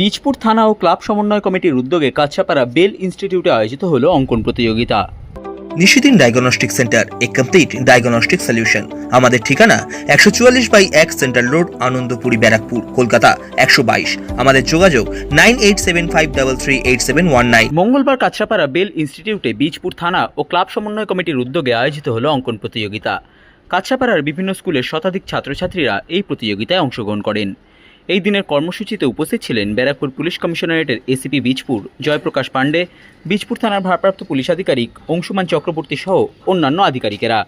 বীজপুর থানা ও ক্লাব সমন্বয় কমিটির উদ্যোগে কাছাপাড়া বেল ইনস্টিটিউটে আয়োজিত হলো অঙ্কন প্রতিযোগিতা। নিশিদিন ডায়াগনস্টিক সেন্টার, এ কমপ্লিট ডায়াগনস্টিক সলিউশন। আমাদের ঠিকানা 144/1 সেন্ট্রাল রোড, আনন্দপুরি, ব্যারাকপুর, কলকাতা 122। আমাদের যোগাযোগ 9875338719। মঙ্গলবার কাছাপাড়া বেল ইনস্টিটিউটে বীজপুর থানা ও ক্লাব সমন্বয় কমিটির উদ্যোগে আয়োজিত হলো অঙ্কন প্রতিযোগিতা। কাছাপাড়ার বিভিন্ন স্কুলের শতাধিক ছাত্রছাত্রীরা এই প্রতিযোগিতায় অংশগ্রহণ করেন। এই দিনের কর্মসূচিতে উপস্থিত ছিলেন ব্যারাকপুর পুলিশ কমিশনারেটের এসিপি বীজপুর জয়প্রকাশ পাণ্ডে, বীজপুর থানার ভারপ্রাপ্ত পুলিশ আধিকারিক অংশুমান চক্রবর্তী সহ অন্যান্য আধিকারিকেরা।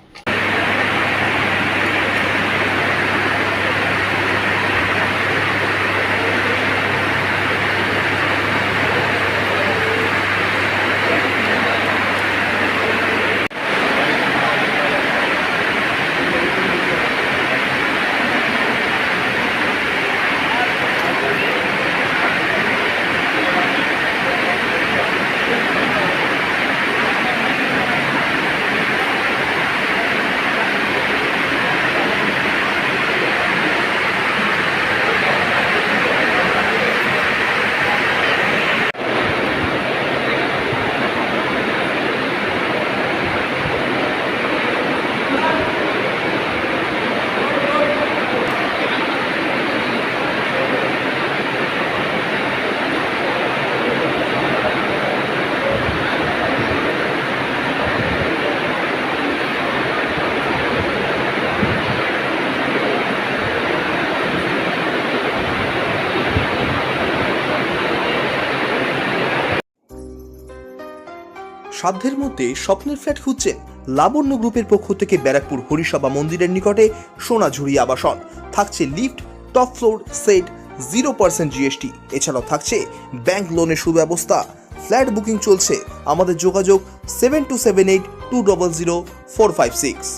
সাধ্যের মধ্যে স্বপ্নের ফ্ল্যাট খুঁজছেন? লাবণ্য গ্রুপের পক্ষ থেকে ব্যারাকপুর হরিসভা মন্দিরের নিকটে সোনাঝুরি আবাসন। থাকছে lift, top floor, set, 0% GST। এছাড়াও থাকছে ব্যাংক লোনের সুব্যবস্থা। ফ্ল্যাট বুকিং চলছে। আমাদের যোগাযোগ 7278200456।